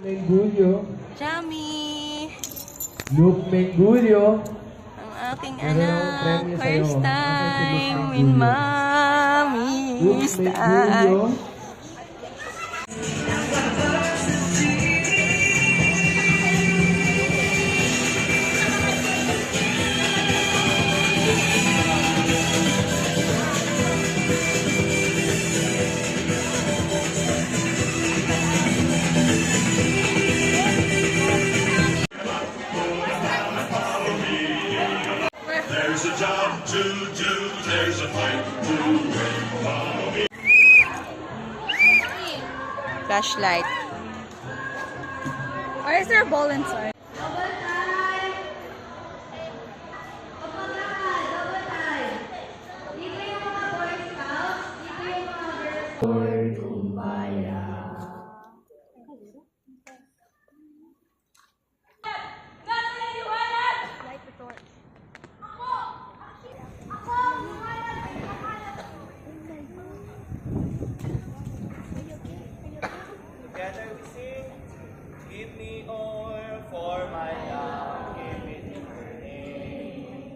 Mengulyo. Chami! Luke Mengulyo. Ang aking Meron akong anak. premyo sa'yo. First Ako si Luke time Mengulyo. in mommy's Luke time. Mengulyo. There's a job to do, there's a fight to win. Follow me. Flashlight. Why is there a ball inside? Together we sing, give me oil for my lamp, give me burning.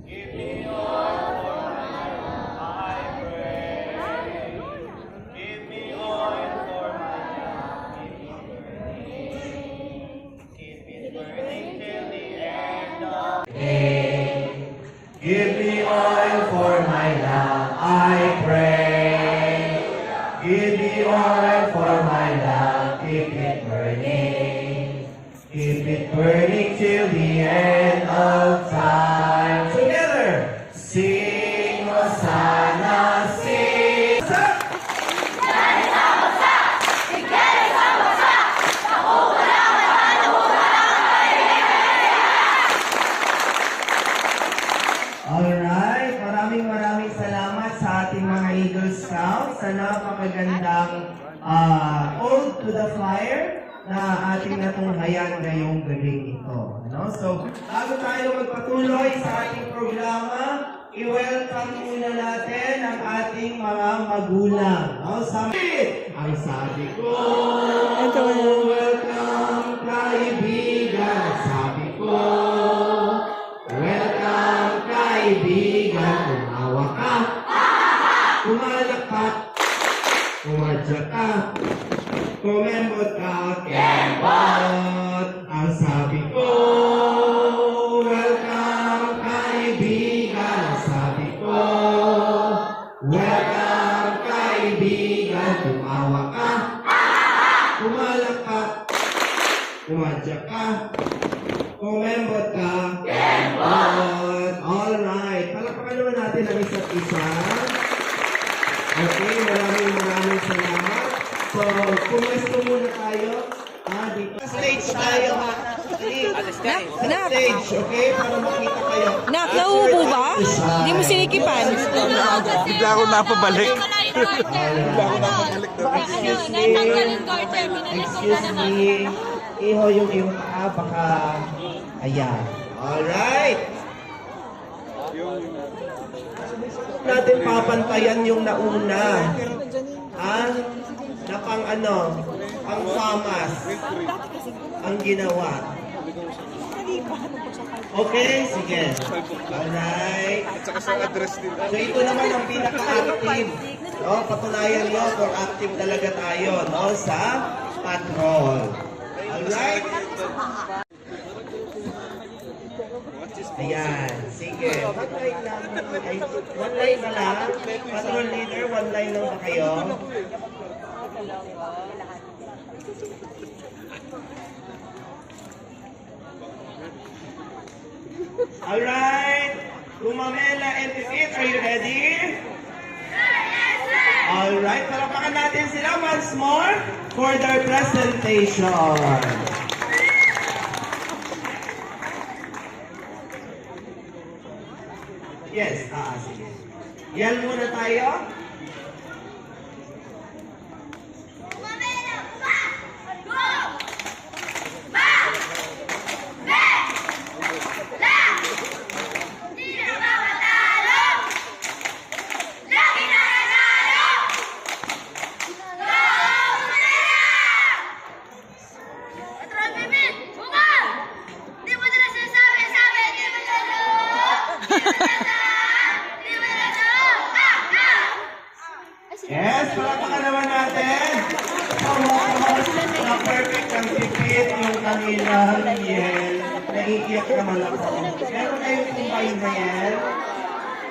Give me oil for my lamp, I pray. Give me oil for my lamp, give me burning. Keep it burning till the end of the day. Give me oil for my lamp, I pray. Give me oil for my lamp, keep it burning. Keep it burning till the end of time. Together, sing Hosanna, sing. Alright, maraming salamat sa ating mga Eagle Scouts sa napakagandang ode to the fire na ating natunghayan ngayong gabing ito. Ano? So, bago tayo magpatuloy sa ating programa, i-welcome muna natin ang ating mga magulang. No? Ang sabi ko, welcome kaibigan. Sabi ko, welcome kaibigan. Tumawa ka, kumalak ka, kumadya ka, kumembot ka, kembot. Ang sabi ko, welcome kaibigan. Ang sabi ko, welcome kaibigan. Tumawa ka, kumalak ka, kumadya ka, kumembot ka, kembot. Alright, palakpakan naman natin ang isa't isa. Okay, maraming salamat. So, pumuesto muna tayo. Dito. Stage tayo, ha? Stage, okay? Para makita kayo. Nak, nauubo ba? Hindi mo sinikipan. Bigla ako napabalik. Bigla ako napabalik doon. Excuse me. Iho yung iyong paa, baka... Ayan. Alright. Natin papantayan yung nauna. Na pang ano, pang famas ang ginawa. Okay, sige. Alright. At saka sa address nila. So ito naman ang pinaka-active. No? Patunayan nyo kung active talaga tayo, no? Sa patrol. Alright? Ayan, sige. One line lang. One line na lang. Patrol leader, one line lang ba kayo? Alright. Lumamela and Pipit, are you ready? Alright, palapakan natin sila once more for their presentation. Yes, sige. Yan muna tayo. Okay lang, Riel. Naiiyak naman ako. Meron kayong combine, Riel?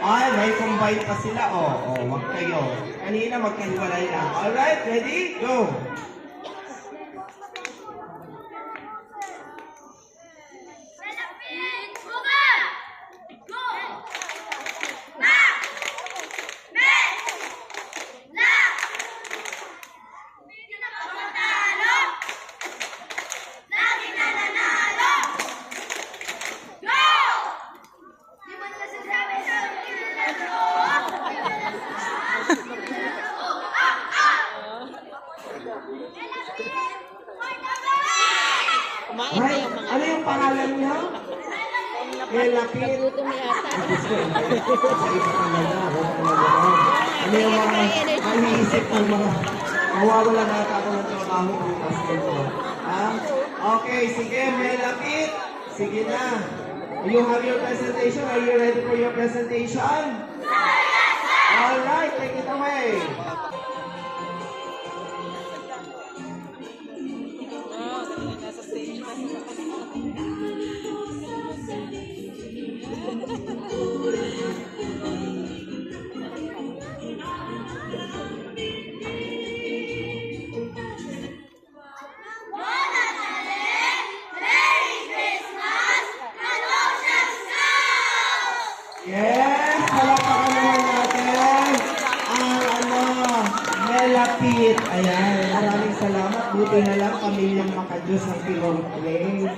Ay, may combine pa sila. Wag kayo. Kanina magkahiwalay lang. Alright, ready? Go! Ay, ano yung pangalan niya? Melapit. Sa isa ka na na. Ano yung mga iniisip ng mga mawawala na ako ng trabaho bukas dito. Ha? Okay, sige, Melapit. Sige na. You have your presentation. Are you ready for your presentation? Yes, sir! Alright, take it away. Yes! Palakpakan naman natin ang Melapit. Ayan, maraming salamat. Buti na lang pamilyang makadiyos ang pinong-play.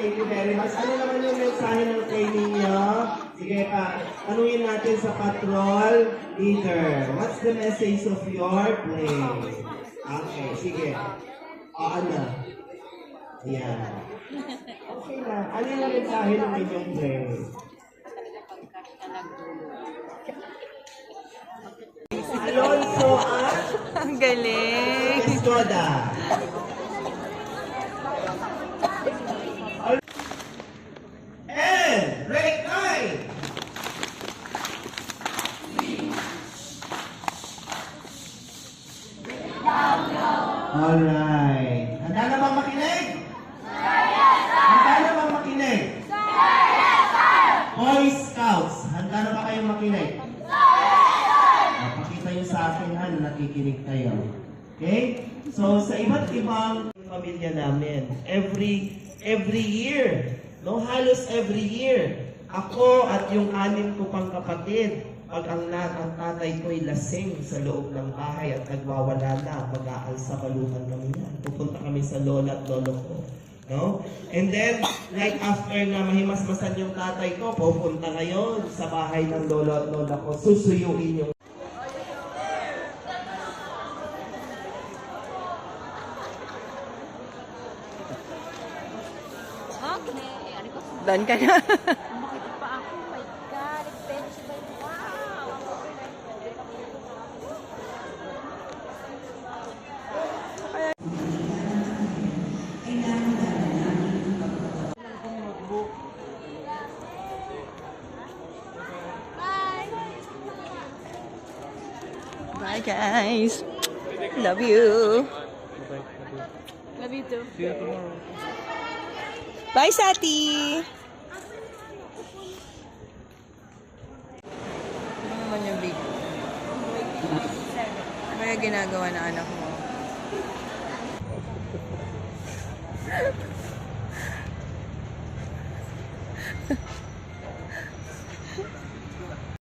Thank you very much. Ano naman yung mensahe ng training niyo? Sige pa, tanungin natin sa patrol leader. What's the message of your play? Okay, sige. Ano? Ayan. Okay na. Ano yung mensahe ng inyong play? Alonso at Ang galing. Escoda. And break time. Alright. Handa na bang makinig? Handa na bang makinig? Boy Scouts, handa na ba kayong makinig? Pakita nyo sa akin ha, na nakikinig kayo. Okay? So, sa iba't ibang pamilya namin, every year, no, halos every year, ako at yung 6 ko pang kapatid, pag ang tatay ko'y lasing sa loob ng bahay at nagwawala na, mag-aalsa balutan kami yan. Pupunta kami sa lola at lolo ko. No? And then, like after na mahimasmasan yung tatay ko, pupunta ngayon sa bahay ng lolo at lola ko, susuyuin yung Doon ka na. Bye guys. Love you. Love you too. See you tomorrow. Bye Sati. Ano naman yung big? Ano kaya ginagawa na anak mo?